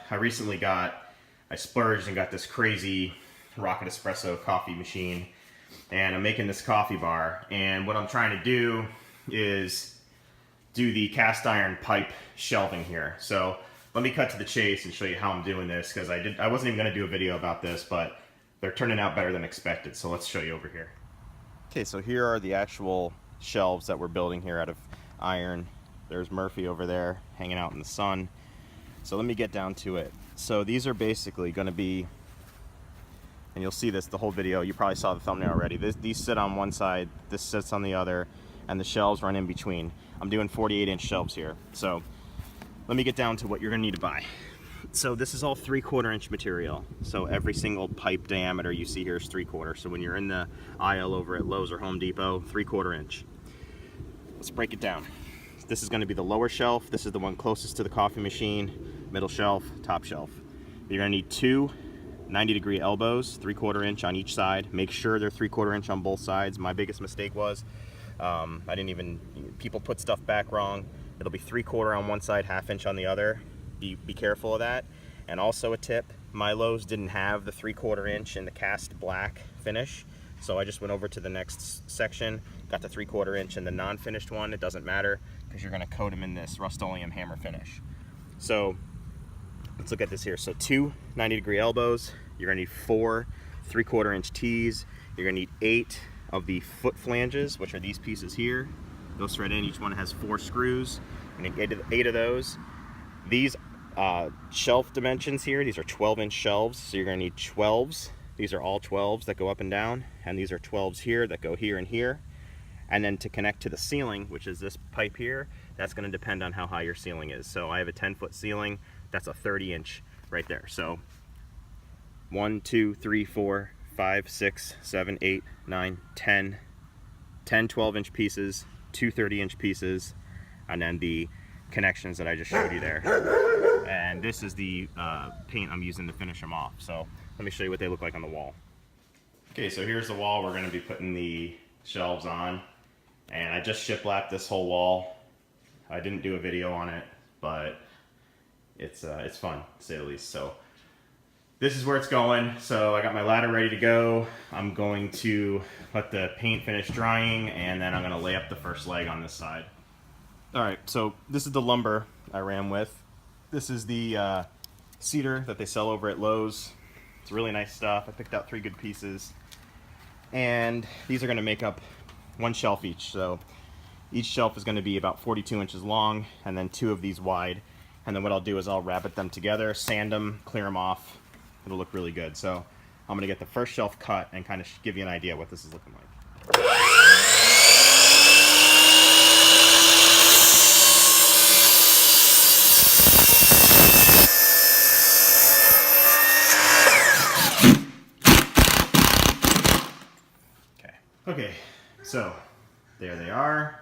I splurged and got this crazy Rocket Espresso coffee machine, and I'm making this coffee bar. And what I'm trying to do is do the cast iron pipe shelving here. So let me cut to the chase and show you how I'm doing this, because I wasn't even going to do a video about this, but they're turning out better than expected. So let's show you over here. Okay, so here are the actual shelves that we're building here out of iron. There's Murphy over there hanging out in the sun. So let me get down to it. So these are basically going to be, and you'll see this the whole video, you probably saw the thumbnail already. These sit on one side, this sits on the other, and the shelves run in between. I'm doing 48-inch shelves here. So let me get down to what you're going to need to buy. So this is all 3/4 inch material. So every single pipe diameter you see here is 3/4. So when you're in the aisle over at Lowe's or Home Depot, 3/4 inch. Let's break it down. This is going to be the lower shelf. This is the one closest to the coffee machine. Middle shelf, top shelf. You're going to need two 90-degree elbows, 3/4 inch on each side. Make sure they're 3/4 inch on both sides. My biggest mistake was people put stuff back wrong. It'll be 3/4 on one side, 1/2 inch on the other. Be careful of that. And also a tip, my Lowe's didn't have the 3/4 inch in the cast black finish. So I just went over to the next section, got the 3/4 inch in the non-finished one. It doesn't matter because you're going to coat them in this Rust-Oleum hammer finish. So let's look at this here. So two 90-degree elbows. You're going to need four 3/4 inch tees. You're going to need 8 of the foot flanges, which are these pieces here. Those thread in. Each one has 4 screws. You're going to need 8 of those. These shelf dimensions here, these are 12-inch shelves. So you're going to need 12s. These are all 12s that go up and down, and these are 12s here that go here and here. And then to connect to the ceiling, which is this pipe here, that's going to depend on how high your ceiling is. So I have a 10-foot ceiling. That's a 30-inch right there. So 1, 2, 3, 4, 5, 6, 7, 8, 9, 10 12-inch pieces, 2 30-inch pieces, and then the connections that I just showed you there. And this is the paint I'm using to finish them off. So let me show you what they look like on the wall. Okay, so here's the wall we're going to be putting the shelves on. And I just shiplapped this whole wall. I didn't do a video on it, but it's fun, to say the least. So this is where it's going. So I got my ladder ready to go. I'm going to let the paint finish drying, and then I'm going to lay up the first leg on this side. Alright, so this is the lumber I ran with. This is the Cedar that they sell over at Lowe's. It's really nice stuff. I picked out 3 good pieces. And these are going to make up 1 shelf each. So each shelf is going to be about 42 inches long, and then 2 of these wide. And then what I'll do is I'll rabbet them together, sand them, clear them off. It'll look really good. So I'm going to get the first shelf cut and kind of give you an idea what this is looking like. Okay, so there they are,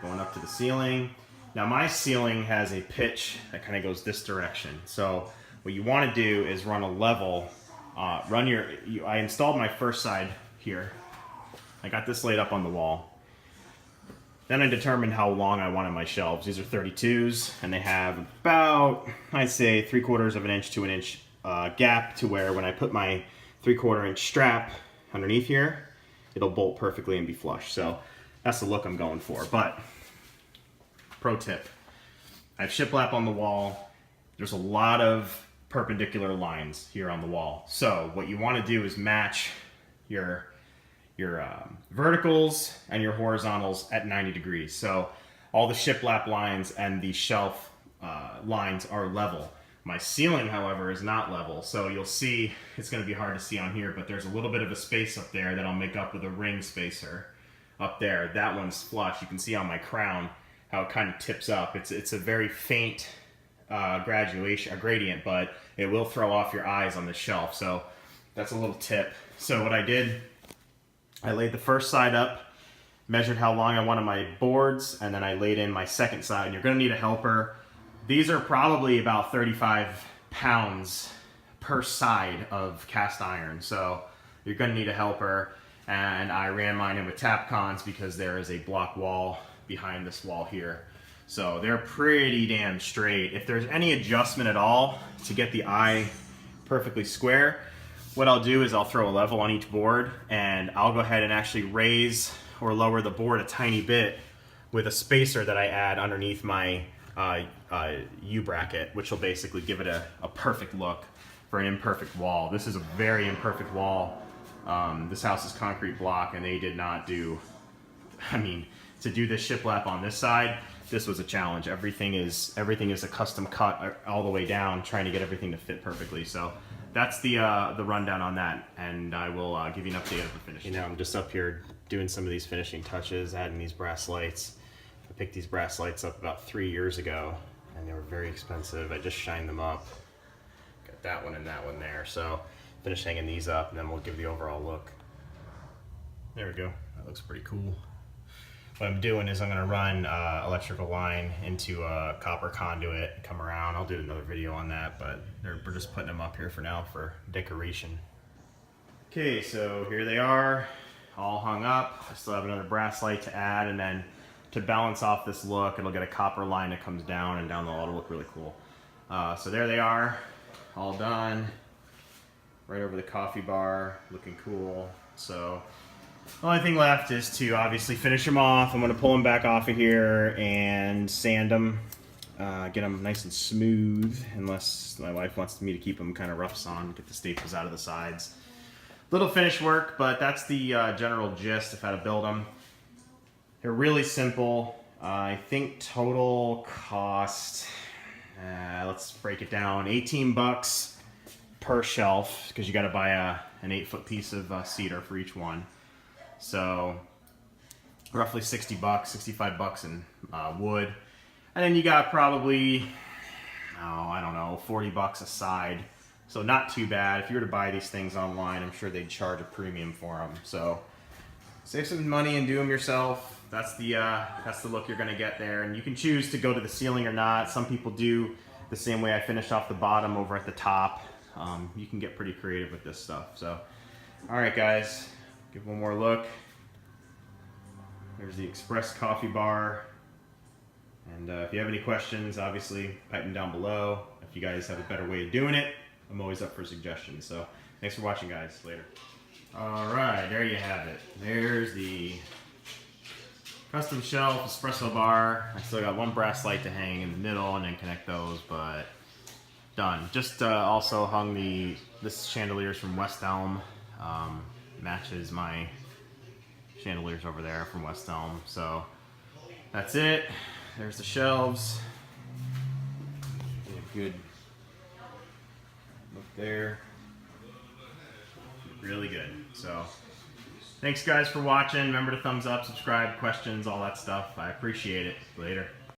going up to the ceiling. Now my ceiling has a pitch that kind of goes this direction. So what you want to do is run a level, I installed my first side here. I got this laid up on the wall. Then I determined how long I wanted my shelves. These are 32s, and they have about, I'd say, 3/4 of an inch to an inch gap, to where when I put my 3/4 inch strap underneath here, it'll bolt perfectly and be flush. So that's the look I'm going for. But pro tip, I have shiplap on the wall. There's a lot of perpendicular lines here on the wall. So what you want to do is match your verticals and your horizontals at 90 degrees. So all the shiplap lines and the shelf lines are level. My ceiling, however, is not level, so you'll see, it's going to be hard to see on here, but there's a little bit of a space up there that I'll make up with a ring spacer up there. That one's flush. You can see on my crown how it kind of tips up. It's a very faint gradient, but it will throw off your eyes on the shelf, so that's a little tip. So what I did, I laid the first side up, measured how long I wanted my boards, and then I laid in my second side. You're going to need a helper. These are probably about 35 pounds per side of cast iron, so you're going to need a helper. And I ran mine in with Tapcons because there is a block wall behind this wall here. So they're pretty damn straight. If there's any adjustment at all to get the eye perfectly square, what I'll do is I'll throw a level on each board, and I'll go ahead and actually raise or lower the board a tiny bit with a spacer that I add underneath my U-bracket, which will basically give it a perfect look for an imperfect wall. This is a very imperfect wall. This house is concrete block, and they did not do, I mean, to do this shiplap on this side, this was a challenge. Everything is a custom cut all the way down, trying to get everything to fit perfectly. So that's the rundown on that, and I will give you an update of the finish. You know, I'm just up here doing some of these finishing touches, adding these brass lights. I picked these brass lights up about 3 years ago, and they were very expensive. I just shined them up. Got that one and that one there. So finish hanging these up, and then we'll give the overall look. There we go. That looks pretty cool. What I'm doing is I'm going to run electrical line into a copper conduit and come around. I'll do another video on that, but we're just putting them up here for now for decoration. Okay, so here they are, all hung up. I still have another brass light to add, and then to balance off this look, it'll get a copper line that comes down, and down the wall. It'll look really cool. So there they are, all done. Right over the coffee bar, looking cool. So the only thing left is to obviously finish them off. I'm going to pull them back off of here and sand them, get them nice and smooth, unless my wife wants me to keep them kind of rough on, get the staples out of the sides. Little finish work, but that's the general gist of how to build them. They're really simple. I think total cost, let's break it down, 18 bucks per shelf, because you got to buy an 8-foot piece of cedar for each one. So roughly 60 bucks, 65 bucks in wood. And then you got probably, I don't know, 40 bucks a side. So not too bad. If you were to buy these things online, I'm sure they'd charge a premium for them. So save some money and do them yourself. That's the look you're gonna get there. And you can choose to go to the ceiling or not. Some people do the same way I finished off the bottom over at the top. You can get pretty creative with this stuff. So, all right, guys. Give one more look. There's the express coffee bar. And if you have any questions, obviously type them down below. If you guys have a better way of doing it, I'm always up for suggestions. So thanks for watching, guys. Later. All right, there you have it. There's the custom shelf espresso bar. I still got one brass light to hang in the middle and then connect those, but done. Just also hung this chandeliers from West Elm. Matches my chandeliers over there from West Elm. So that's it. There's the shelves. Good look there. Really good. So thanks guys for watching. Remember to thumbs up, subscribe, questions, all that stuff. I appreciate it. Later.